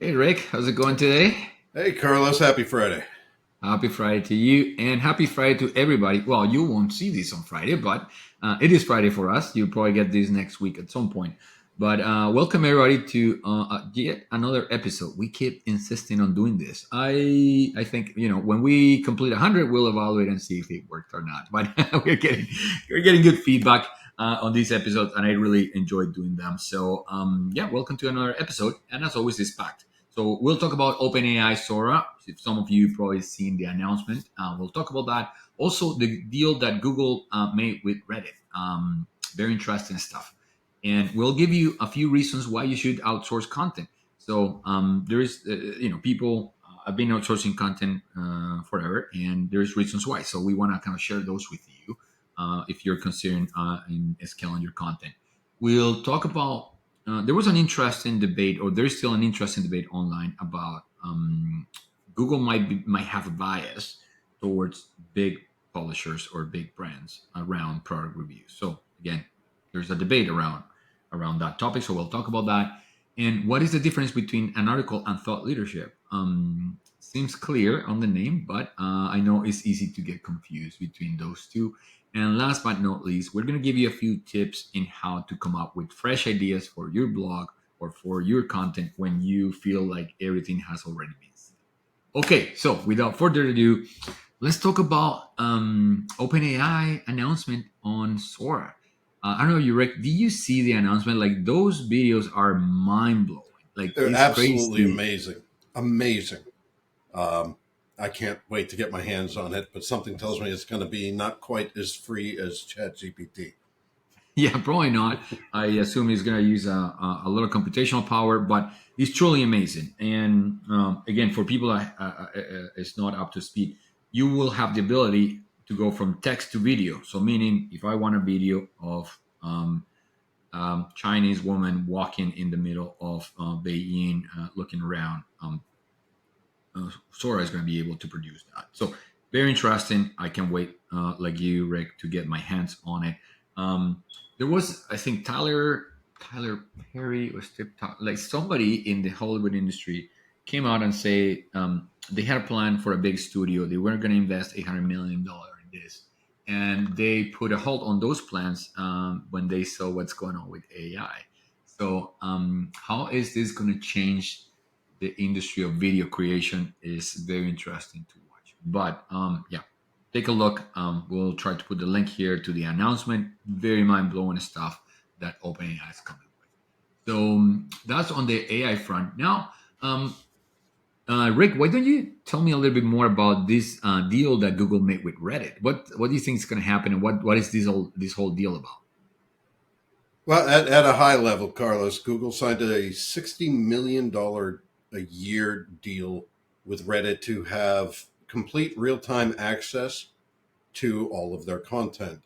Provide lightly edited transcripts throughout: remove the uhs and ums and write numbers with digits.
Hey Rick, how's it going today? Hey, Carlos, happy Friday. Happy Friday to you and happy Friday to everybody. Well, you won't see this on Friday, but it is Friday for us. You'll probably get this next week at some point. But welcome everybody to yet another episode. We keep insisting on doing this. I think when we complete 100, we'll evaluate and see if it worked or not. But we're getting good feedback on these episodes, and I really enjoyed doing them. So yeah, welcome to another episode. And as always, it's packed. So we'll talk about OpenAI Sora. If some of you probably seen the announcement, we'll talk about that. Also, the deal that Google made with Reddit. Very interesting stuff. And we'll give you a few reasons why you should outsource content. So there is, people have been outsourcing content forever, and there's reasons why. So we want to kind of share those with you if you're considering in scaling your content. We'll talk about there was an interesting debate, or there's still an interesting debate online about Google might have a bias towards big publishers or big brands around product reviews. So again, there's a debate around that topic. So we'll talk about that. And what is the difference between an article and thought leadership? Seems clear on the name, but I know it's easy to get confused between those two. And last but not least, we're going to give you a few tips in how to come up with fresh ideas for your blog or for your content when you feel like everything has already been said. Okay, so without further ado, let's talk about OpenAI announcement on Sora. I don't know, you Rick, do you see the announcement? Like those videos are mind blowing. Like They're it's absolutely crazy. amazing. Amazing. Um, I can't wait to get my hands on it, but something tells me it's going to be not quite as free as ChatGPT. Yeah, probably not. I assume he's going to use a lot of computational power, but it's truly amazing. And again, for people that it's not up to speed, you will have the ability to go from text to video. So, meaning if I want a video of Chinese woman walking in the middle of Beijing, looking around, Sora is going to be able to produce that. So very interesting. I can wait, like you, Rick, to get my hands on it. There was, I think, Tyler Perry or Steve, like somebody in the Hollywood industry came out and say they had a plan for a big studio. They weren't going to invest $800 million in this, and they put a hold on those plans when they saw what's going on with AI. So, how is this going to change the industry of video creation? Is very interesting to watch. But yeah, take a look. We'll try to put the link here to the announcement. Very mind blowing stuff that OpenAI is coming with. So that's on the AI front. Now, Rick, why don't you tell me a little bit more about this deal that Google made with Reddit? What do you think is going to happen, and what is this whole deal about? Well, at a high level, Carlos, Google signed a $60 million a year deal with Reddit to have complete real time access to all of their content.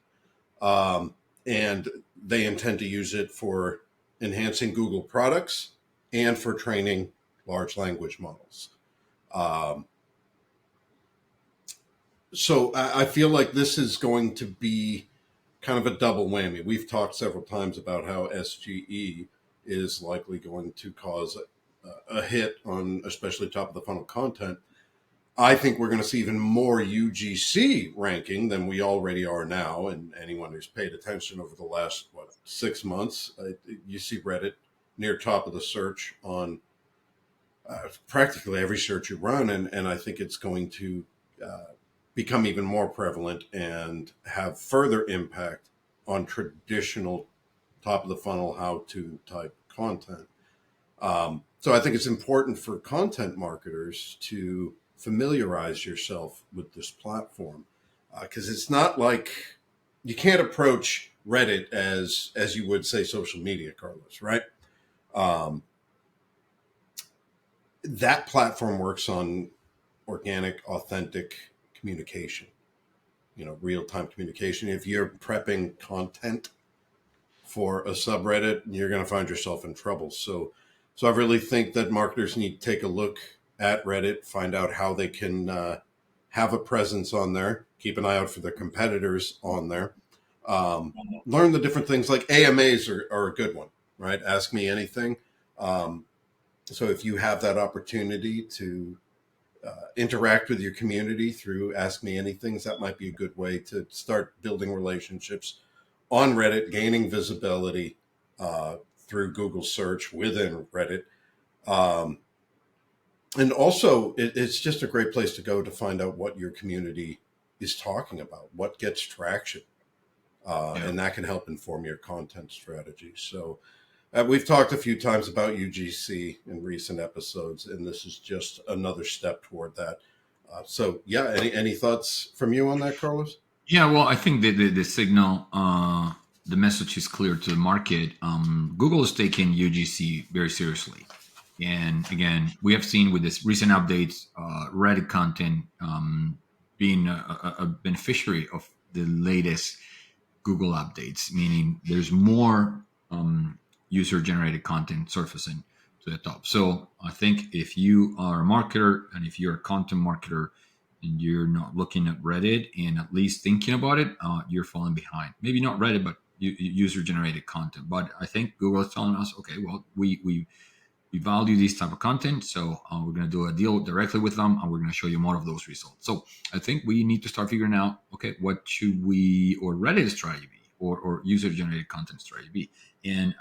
Um, and they intend to use it for enhancing Google products and for training large language models. Um, so I feel like this is going to be kind of a double whammy. We've talked several times about how SGE is likely going to cause a hit on especially top of the funnel content. I think we're going to see even more UGC ranking than we already are now. And anyone who's paid attention over the last, 6 months, you see Reddit near top of the search on practically every search you run. And I think it's going to become even more prevalent and have further impact on traditional top of the funnel how to type content. So I think it's important for content marketers to familiarize yourself with this platform because it's not like you can't approach Reddit as you would say social media, Carlos, right? Um, that platform works on organic, authentic communication, real time communication. If you're prepping content for a subreddit, you're going to find yourself in trouble. So I really think that marketers need to take a look at Reddit, find out how they can have a presence on there, keep an eye out for their competitors on there, um, learn the different things like AMAs are a good one, right? Ask me anything. Um, So if you have that opportunity to interact with your community through Ask Me Anythings, that might be a good way to start building relationships on Reddit, gaining visibility through Google search within Reddit. Um, and also, it's just a great place to go to find out what your community is talking about, what gets traction. Yeah. And that can help inform your content strategy. So, we've talked a few times about UGC in recent episodes, and this is just another step toward that. So, yeah, any thoughts from you on that, Carlos? Yeah, well, I think the signal, the message is clear to the market. Google is taking UGC very seriously. And again, we have seen with this recent updates, Reddit content being a beneficiary of the latest Google updates, meaning there's more user generated content surfacing to the top. So I think if you are a marketer and if you're a content marketer and you're not looking at Reddit and at least thinking about it, you're falling behind. Maybe not Reddit, but user generated content. But I think Google is telling us, okay, well, we value this type of content, so we're going to do a deal directly with them, and we're going to show you more of those results. So I think we need to start figuring out, okay, what should we or Reddit strategy be, or user generated content strategy be. And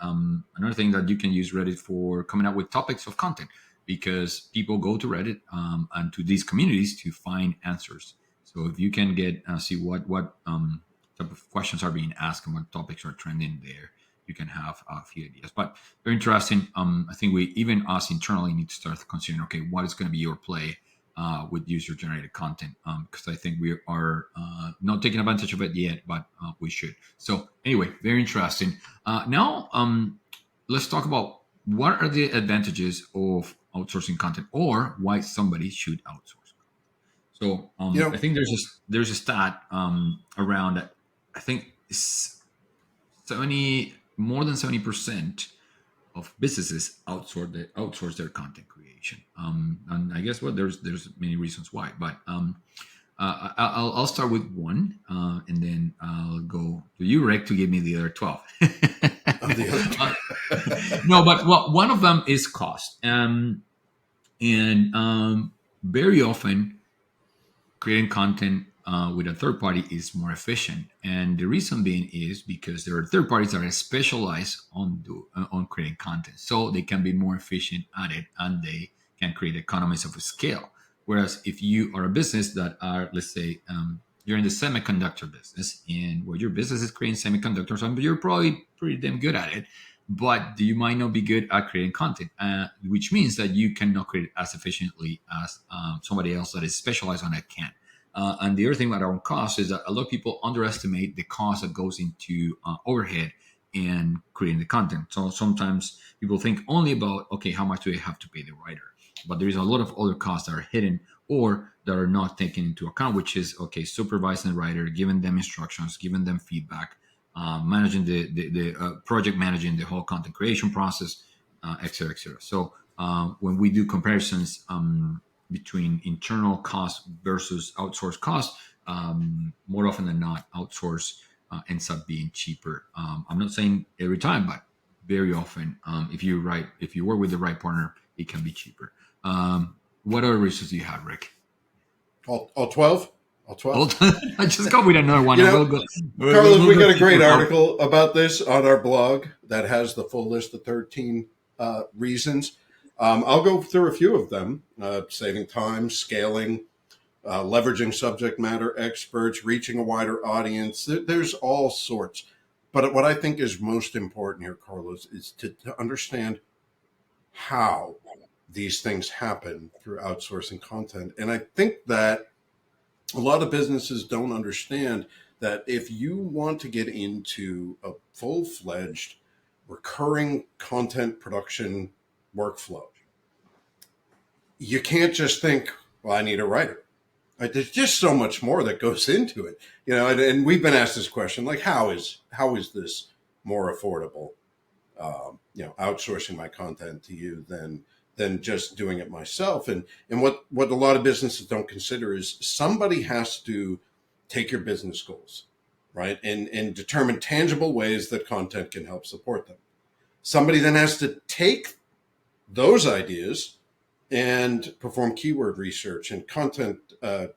another thing that you can use Reddit for coming up with topics of content, because people go to Reddit and to these communities to find answers. So if you can get see what type of questions are being asked and what topics are trending there, you can have a few ideas. But very interesting. I think we, even us internally, need to start considering, okay, what is going to be your play with user generated content, because I think we are not taking advantage of it yet, but we should. So anyway, very interesting. Now let's talk about what are the advantages of outsourcing content, or why somebody should outsource. So You I know, think there's a stat around, I think it's 70, more than 70% of businesses outsource their content creation. And I guess, well, there's many reasons why, but I'll start with one, and then I'll go to you, Rick, to give me the other 12. of the Uh, other. no, but well, one of them is cost, and very often creating content with a third party is more efficient, and the reason being is because there are third parties that are specialized on creating content, so they can be more efficient at it, and they can create economies of scale. Whereas if you are a business that are, let's say, you're in the semiconductor business, and where your business is creating semiconductors, and you're probably pretty damn good at it, but you might not be good at creating content, which means that you cannot create it as efficiently as somebody else that is specialized on it can. And the other thing about our cost is that a lot of people underestimate the cost that goes into overhead in creating the content. So sometimes people think only about, okay, how much do I have to pay the writer? But there is a lot of other costs that are hidden or that are not taken into account, which is, okay, supervising the writer, giving them instructions, giving them feedback, managing the project, managing the whole content creation process, et cetera, et cetera. So when we do comparisons between internal costs versus outsourced costs, more often than not, outsource ends up being cheaper. I'm not saying every time, but very often, if you work with the right partner, it can be cheaper. What other reasons do you have, Rick? All 12? All 12? Hold on. I just go with another one, You and know, we'll go. Carlos, We'll we go got a great deeper. article about this on our blog that has the full list of 13 reasons. I'll go through a few of them: saving time, scaling, leveraging subject matter experts, reaching a wider audience. There's all sorts. But what I think is most important here, Carlos, is to understand how these things happen through outsourcing content. And I think that a lot of businesses don't understand that if you want to get into a full-fledged recurring content production workflow, you can't just think, well, I need a writer. Right? There's just so much more that goes into it, and we've been asked this question, like, how is this more affordable, outsourcing my content to you than just doing it myself. And what a lot of businesses don't consider is somebody has to take your business goals, right? And determine tangible ways that content can help support them. Somebody then has to take those ideas and perform keyword research and content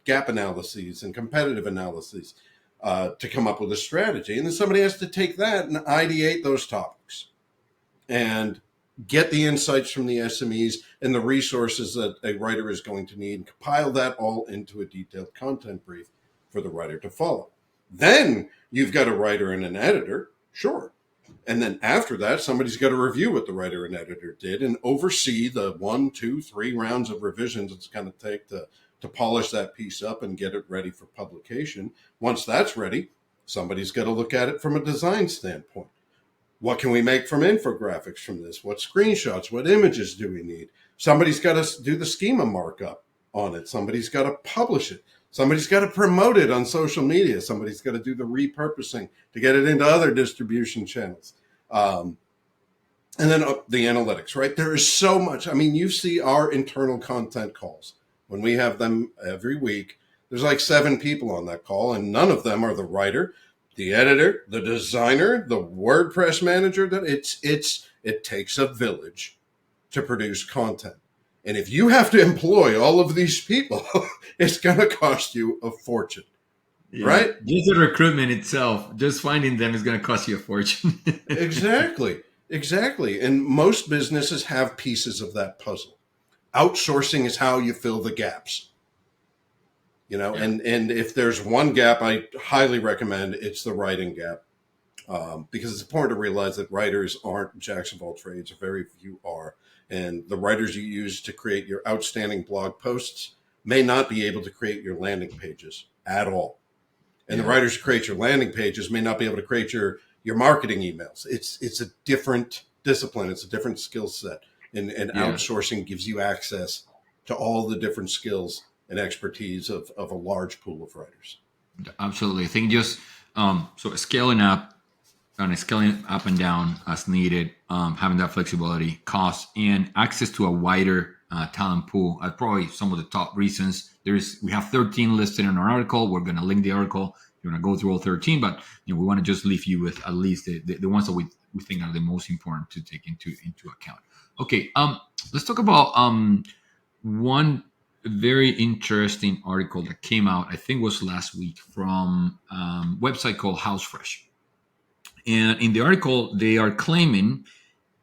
gap analyses and competitive analyses to come up with a strategy. And then somebody has to take that and ideate those topics and get the insights from the SMEs and the resources that a writer is going to need and compile that all into a detailed content brief for the writer to follow. Then you've got a writer and an editor, sure. And then after that, somebody's got to review what the writer and editor did and oversee the 1, 2, 3 rounds of revisions it's going to take to polish that piece up and get it ready for publication. Once that's ready, somebody's got to look at it from a design standpoint. What can we make from infographics from this? What screenshots, what images do we need? Somebody's got to do the schema markup on it. Somebody's got to publish it. Somebody's got to promote it on social media. Somebody's got to do the repurposing to get it into other distribution channels. And then the analytics, right? There is so much. I mean, you see our internal content calls. When we have them every week, there's like 7 people on that call, and none of them are the writer, the editor, the designer, the WordPress manager. That it takes a village to produce content. And if you have to employ all of these people, it's going to cost you a fortune, Yeah. right? Just the recruitment itself, just finding them is going to cost you a fortune. Exactly. And most businesses have pieces of that puzzle. Outsourcing is how you fill the gaps. Yeah. And if there's one gap I highly recommend, it's the writing gap. Because it's important to realize that writers aren't jacks of all trades, very few are. And the writers you use to create your outstanding blog posts may not be able to create your landing pages at all. And the writers who create your landing pages may not be able to create your marketing emails. It's a different discipline. It's a different skill set. And outsourcing gives you access to all the different skills and expertise of a large pool of writers. Absolutely. I think just so scaling up and down as needed, having that flexibility, cost, and access to a wider talent pool are probably some of the top reasons. We have 13 listed in our article. We're going to link the article. You're going to go through all 13, but we want to just leave you with at least the ones that we think are the most important to take into account. Okay, let's talk about one very interesting article that came out, I think was last week, from website called HouseFresh. And in the article, they are claiming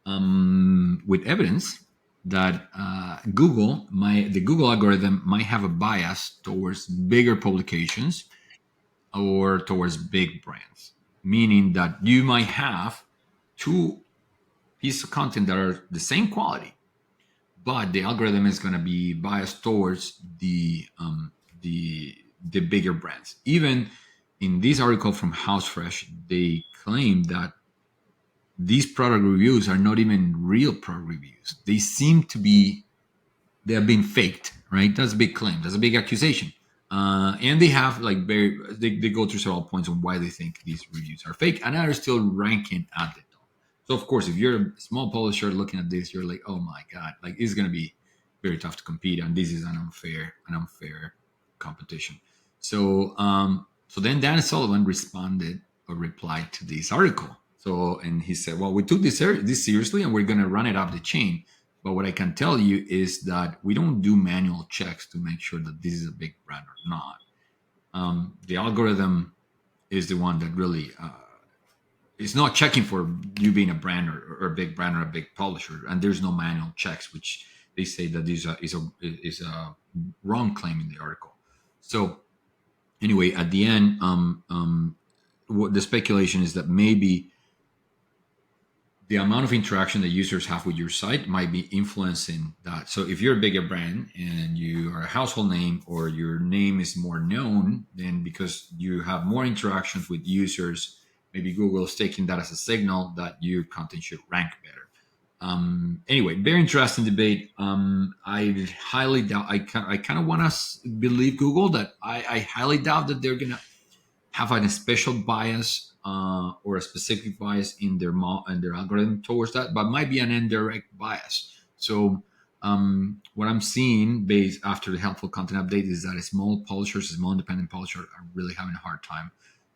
with evidence that the Google algorithm might have a bias towards bigger publications or towards big brands, meaning that you might have 2 pieces of content that are the same quality, but the algorithm is going to be biased towards the bigger brands. Even in this article from HouseFresh, they claim that these product reviews are not even real product reviews. They have been faked, right? That's a big claim. That's a big accusation. And they have they go through several points on why they think these reviews are fake, and are still ranking at the top. So of course, if you're a small publisher looking at this, you're like, oh my God, like it's going to be very tough to compete, and this is an unfair competition. So then Dan Sullivan replied to this article. And he said, well, we took this seriously, and we're going to run it up the chain. But what I can tell you is that we don't do manual checks to make sure that this is a big brand or not. The algorithm is the one that really is not checking for you being a brand or a big brand or a big publisher. And there's no manual checks, which they say that is a wrong claim in the article. So anyway, at the end, what the speculation is that maybe the amount of interaction that users have with your site might be influencing that. So if you're a bigger brand and you are a household name, or your name is more known, then because you have more interactions with users, maybe Google is taking that as a signal that your content should rank better. Anyway, very interesting debate. I highly doubt, I kind of want to believe Google that I highly doubt that they're going to have a special bias or a specific bias in their algorithm towards that, but might be an indirect bias. So what I'm seeing based after the helpful content update is that small independent publishers are really having a hard time,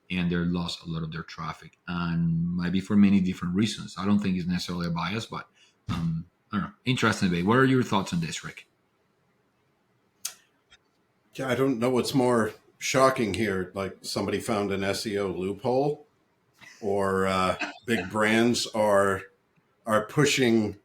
and they're lost a lot of their traffic, and might be for many different reasons. I don't think it's necessarily a bias, but I don't know. Interesting debate. What are your thoughts on this, Rick? Yeah, I don't know what's more shocking here. Like somebody found an SEO loophole, or big brands are pushing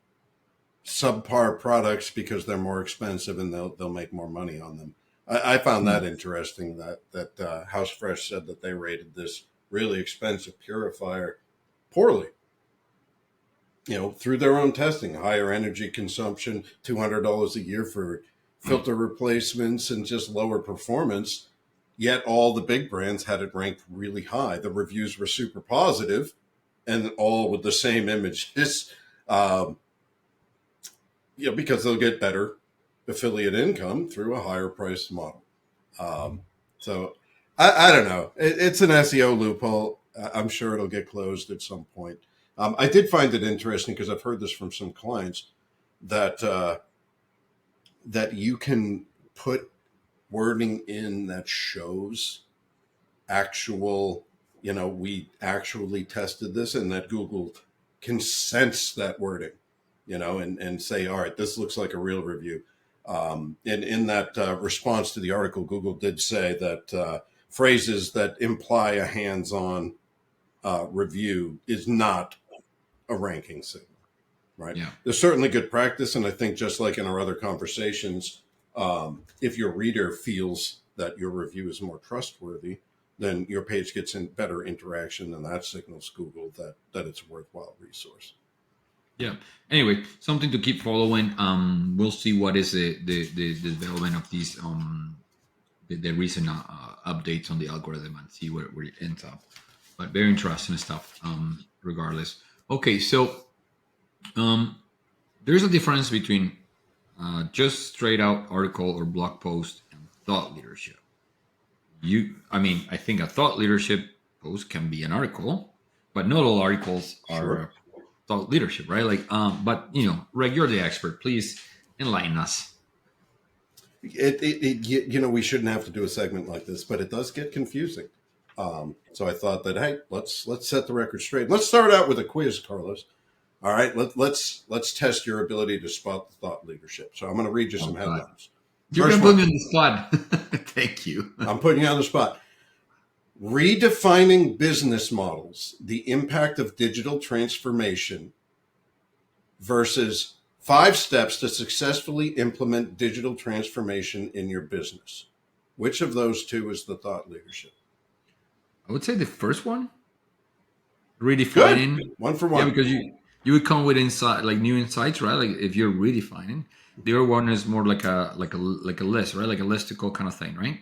subpar products because they're more expensive and they'll make more money on them. I found Hmm. that interesting. That House Fresh said that they rated this really expensive purifier poorly. Through their own testing, higher energy consumption, $200 a year for filter replacements, and just lower performance. Yet all the big brands had it ranked really high. The reviews were super positive, and all with the same images. Um, because they'll get better affiliate income through a higher price model. So I don't know. It's an SEO loophole. I'm sure it'll get closed at some point. I did find it interesting because I've heard this from some clients that that you can put wording in that shows actual, we actually tested this, and that Google can sense that wording, and say, all right, this looks like a real review. And in that response to the article, Google did say that phrases that imply a hands-on review is not a ranking signal, right? Yeah. There's certainly good practice, and I think just like in our other conversations, if your reader feels that your review is more trustworthy, then your page gets in better interaction, and that signals Google that it's a worthwhile resource. Yeah. Anyway, something to keep following. We'll see what is the development of these the recent updates on the algorithm and see where it ends up. But very interesting stuff. Regardless. Okay, so um, there's a difference between just straight out article or blog post and thought leadership. I mean, I think a thought leadership post can be an article, but not all articles are Sure. thought leadership, right? Like, but Reg, you're the expert. Please enlighten us. We shouldn't have to do a segment like this, but it does get confusing. So I thought that, hey, let's set the record straight. Let's start out with a quiz, Carlos. All right, let's test your ability to spot the thought leadership. So I'm going to read you Oh some God, headlines. you're gonna First put one, me on the spot. Thank you. I'm putting you on the spot. Redefining business models, the impact of digital transformation versus 5 steps to successfully implement digital transformation in your business. Which of those two is the thought leadership? I would say the first one, Good. redefining. One for Yeah, one. because you would come with insight, like new insights, right? Like if you're redefining. The other one is more like a list, right? Like a listicle kind of thing, right?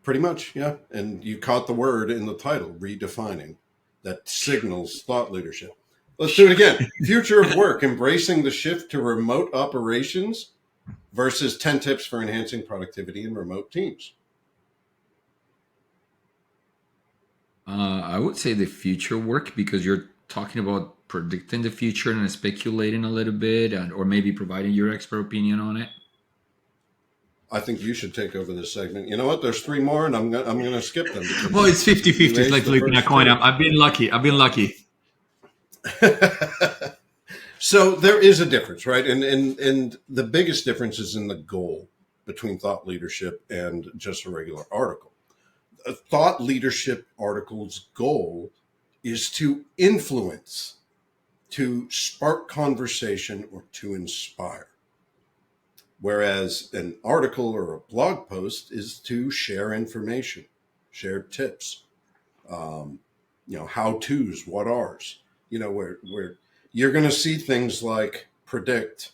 Pretty much, yeah. And you caught the word in the title, redefining. That signals thought leadership. Let's do it again. Future of work, embracing the shift to remote operations versus 10 tips for enhancing productivity in remote teams. I would say the future work because you're talking about predicting the future and speculating a little bit, or maybe providing your expert opinion on it. I think you should take over this segment. You know what? There's 3 more, and I'm gonna skip them Well, because it's 50 you 50. It's aced like the flipping a first coin. two. I've been lucky. I've been lucky. So there is a difference, right? And the biggest difference is in the goal between thought leadership and just a regular article. A thought leadership article's goal is to influence, to spark conversation, or to inspire. Whereas an article or a blog post is to share information, share tips, um, how to's, what are's, where you're going to see things like predict,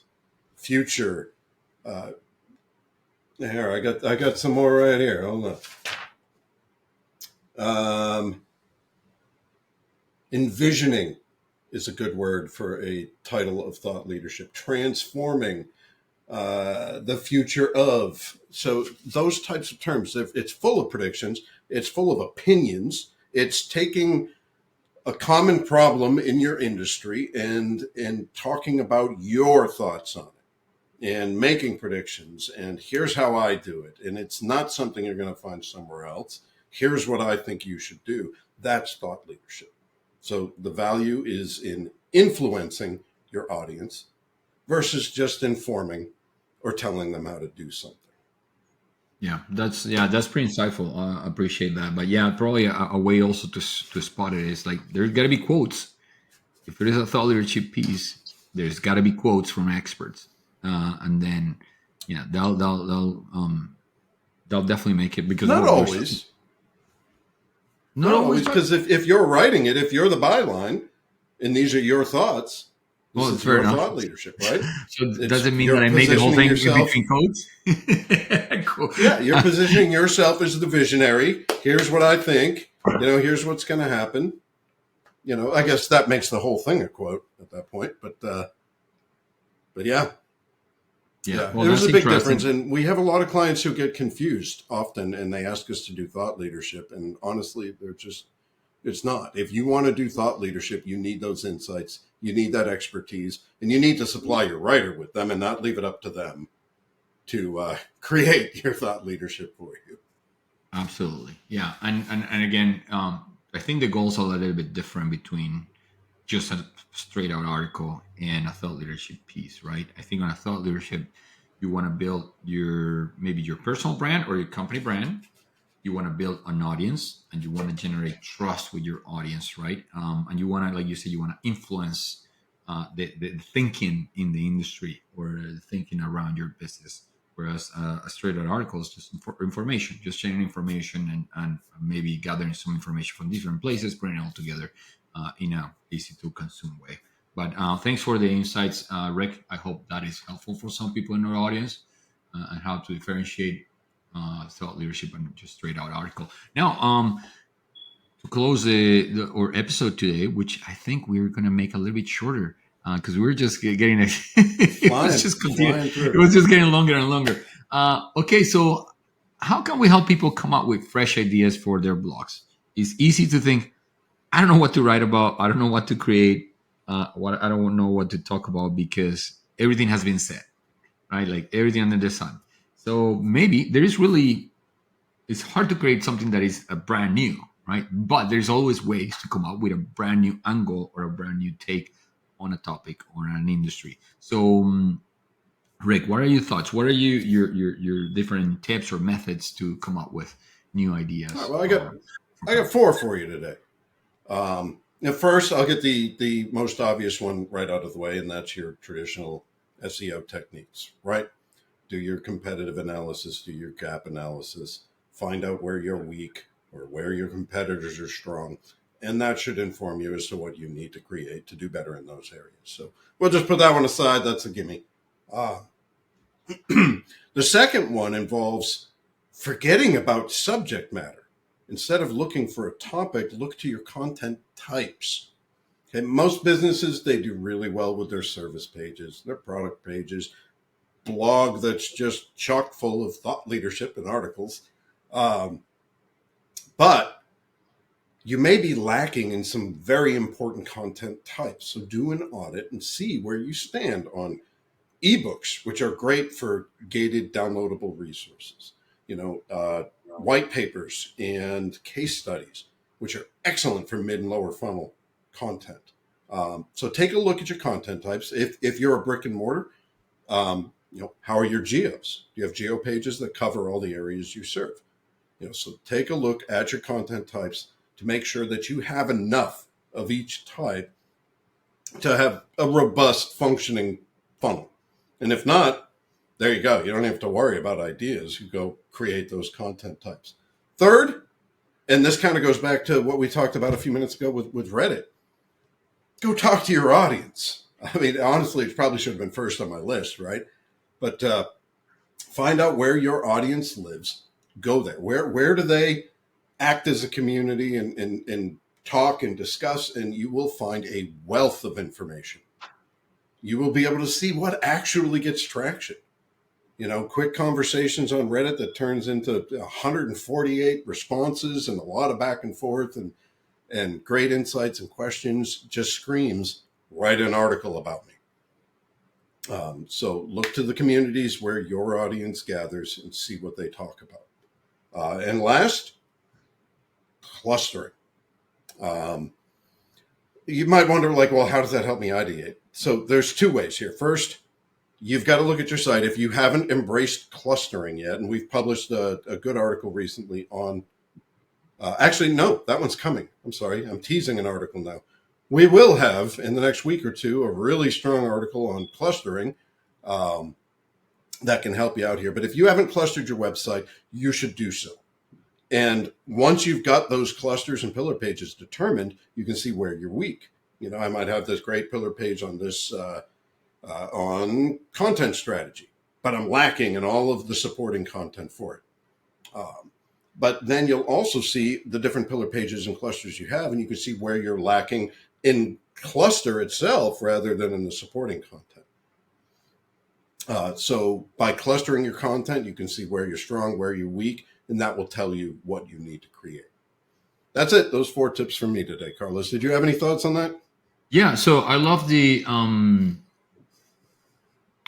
future. Uh, Here, I got some more right here. Hold on. Envisioning is a good word for a title of thought leadership. Transforming, the future of. So those types of terms, it's full of predictions. It's full of opinions. It's taking a common problem in your industry and talking about your thoughts on it and making predictions. And here's how I do it. And it's not something you're going to find somewhere else. Here's what I think you should do. That's thought leadership. So the value is in influencing your audience versus just informing or telling them how to do something. That's pretty insightful. I appreciate that. But yeah, probably a way also to spot it is like there's got to be quotes. If it is a thought leadership piece, there's got to be quotes from experts, and then yeah, they'll definitely make it because Not there's always. not Not always, always, but because if you're writing it, if you're the byline and these are your thoughts, this well, is fair your enough. thought leadership, right? So does It's it mean that you're I made the whole positioning thing in yourself. between quotes? Cool. Yeah, you're positioning yourself as the visionary. Here's what I think. Here's what's going to happen. I guess that makes the whole thing a quote at that point. But yeah, Yeah, yeah, well, there's that's a big difference, interesting. and we have a lot of clients who get confused often, and they ask us to do thought leadership, and honestly, it's not. If you want to do thought leadership, you need those insights, you need that expertise, and you need to supply your writer with them, and not leave it up to them to create your thought leadership for you. Absolutely, yeah, and again, I think the goals are a little bit different between just a straight out article and a thought leadership piece, right? I think on a thought leadership, you want to build maybe your personal brand or your company brand. You want to build an audience and you want to generate trust with your audience, right? And you want to, like you said, you want to influence the thinking in the industry or the thinking around your business. Whereas a straight out article is just information, just sharing information and maybe gathering some information from different places, putting it all together in a easy to consume way. But thanks for the insights, Rick. I hope that is helpful for some people in our audience and how to differentiate thought leadership and just straight out article. Now, to close our episode today, which I think we're going to make a little bit shorter because we were just getting it was just Flying it through. was just getting longer and longer. Okay, so how can we help people come up with fresh ideas for their blogs? It's easy to think, I don't know what to write about. I don't know what to create. What I don't know what to talk about because everything has been said, right? Like everything under the sun. So maybe there is really it's hard to create something that is a brand new, right? But there's always ways to come up with a brand new angle or a brand new take on a topic or an industry. So, Rick, what are your thoughts? What are your different tips or methods to come up with new All right, ideas well, for I got content? four for you today. Now, first, I'll get the most obvious one right out of the way, and that's your traditional SEO techniques, right? Do your competitive analysis, do your gap analysis, find out where you're weak or where your competitors are strong. And that should inform you as to what you need to create to do better in those areas. So we'll just put that one aside. That's a gimme. Uh, the second one involves forgetting about subject matter. Instead of looking for a topic, look to your content types. Okay, most businesses, they do really well with their service pages, their product pages, blog that's just chock full of thought leadership and articles. Um, but you may be lacking in some very important content types. So do an audit and see where you stand on ebooks, which are great for gated downloadable resources, white papers and case studies, which are excellent for mid and lower funnel content. So take a look at your content types. If you're a brick and mortar, how are your geos? Do you have geo pages that cover all the areas you serve? So take a look at your content types to make sure that you have enough of each type to have a robust functioning funnel. And if not, there you go. You don't have to worry about ideas. You go create those content types. Third, and this kind of goes back to what we talked about a few minutes ago with Reddit, go talk to your audience. I mean, honestly, it probably should have been first on my list, right? But find out where your audience lives. Go there. Where do they act as a community and talk and discuss? And you will find a wealth of information. You will be able to see what actually gets traction. Quick conversations on Reddit that turns into 148 responses and a lot of back and forth and great insights and questions just screams, write an article about me. So look to the communities where your audience gathers and see what they talk about. And last, clustering. You might wonder, like, well, how does that help me ideate? So there's two ways here. First, you've got to look at your site. If you haven't embraced clustering yet, and we've published a good article recently on, actually, no, that one's coming. I'm sorry. I'm teasing an article now. We will have in the next week or two a really strong article on clustering that can help you out here. But if you haven't clustered your website, you should do so. And once you've got those clusters and pillar pages determined, you can see where you're weak. I might have this great pillar page on this on content strategy, but I'm lacking in all of the supporting content for it. But then you'll also see the different pillar pages and clusters you have, and you can see where you're lacking in cluster itself rather than in the supporting content. So by clustering your content, you can see where you're strong, where you're weak, and that will tell you what you need to create. That's it. Those 4 tips from me today. Carlos, did you have any thoughts on that? Yeah, so I love the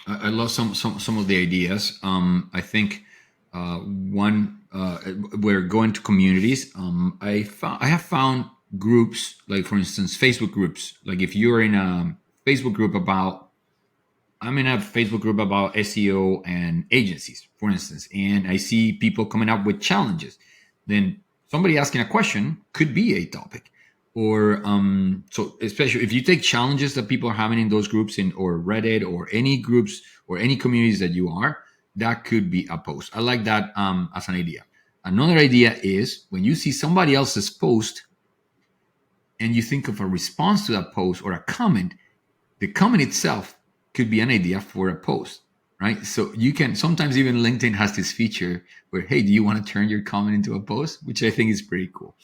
I love some of the ideas. I think one we're going to communities. I have found groups, like for instance Facebook groups. Like if you're in a Facebook group about, I'm in a Facebook group about SEO and agencies, for instance, and I see people coming up with challenges. Then somebody asking a question could be a topic. Or so especially if you take challenges that people are having in those groups or Reddit or any groups or any communities that you are, that could be a post. I like that as an idea. Another idea is when you see somebody else's post and you think of a response to that post or a comment, the comment itself could be an idea for a post, right? So you can, sometimes even LinkedIn has this feature where, hey, do you want to turn your comment into a post? Which I think is pretty cool.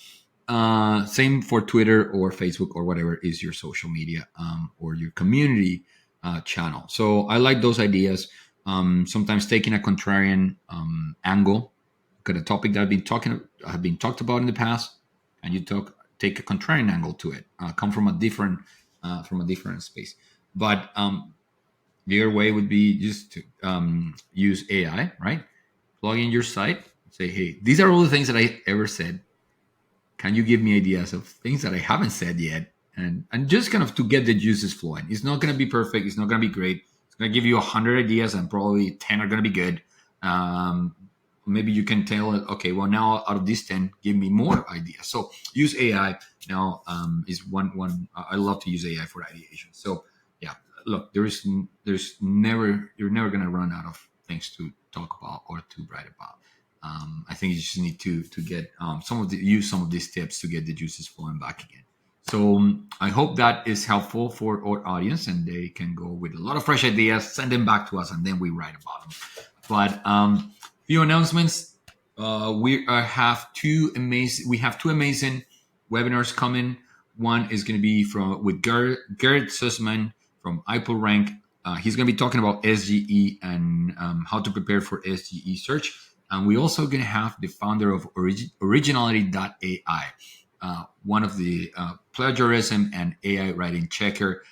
Same for Twitter or Facebook or whatever is your social media or your community channel. So I like those ideas. Sometimes taking a contrarian angle, look at a topic that have been talked about in the past, and you take a contrarian angle to it. Come from a different space. But the other way would be just to use AI, right? Plug in your site, say, hey, these are all the things that I ever said. Can you give me ideas of things that I haven't said yet? And just kind of to get the juices flowing. It's not going to be perfect. It's not going to be great. It's going to give you 100 ideas and probably 10 are going to be good. Maybe you can tell it, okay, well, now out of these 10, give me more ideas. So use AI now is one. I love to use AI for ideation. So yeah, look, you're never going to run out of things to talk about or to write about. I think you just need to get use some of these tips to get the juices flowing back again. So I hope that is helpful for our audience and they can go with a lot of fresh ideas, send them back to us, and then we write about them. But few announcements. We have two amazing webinars coming. One is going to be with Garrett Sussman from iPullRank. He's going to be talking about SGE and how to prepare for SGE search. And we're also going to have the founder of Originality.ai, one of the plagiarism and AI writing checker.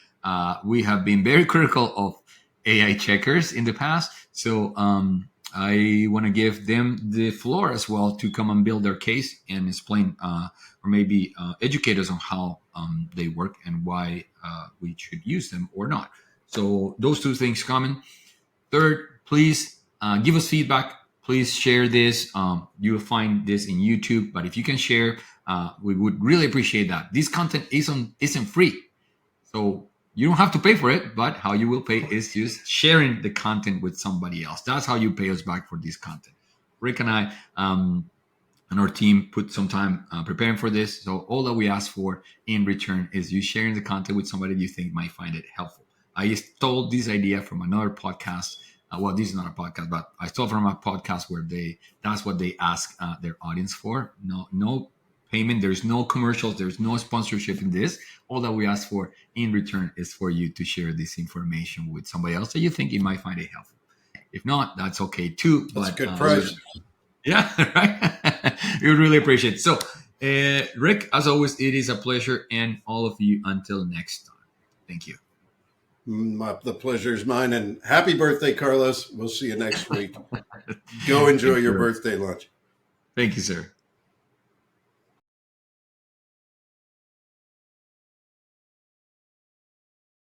We have been very critical of AI checkers in the past. So I want to give them the floor as well to come and build their case and explain or maybe educate us on how they work and why we should use them or not. So those two things coming. Third, please give us feedback. Please share this. You will find this in YouTube, but if you can share, we would really appreciate that. This content isn't free, so you don't have to pay for it. But how you will pay is just sharing the content with somebody else. That's how you pay us back for this content. Rick and I and our team put some time preparing for this. So all that we ask for in return is you sharing the content with somebody you think might find it helpful. I stole this idea from another podcast. Well, this is not a podcast, but I stole from a podcast where that's what they ask their audience for. No payment. There's no commercials. There's no sponsorship in this. All that we ask for in return is for you to share this information with somebody else that you think it might find it helpful. If not, that's okay too. That's a good price. Yeah, right. We would really appreciate it. So, Rick, as always, it is a pleasure, and all of you until next time. Thank you. The pleasure is mine, and happy birthday, Carlos. We'll see you next week. Go enjoy your birthday lunch. Thank you, sir.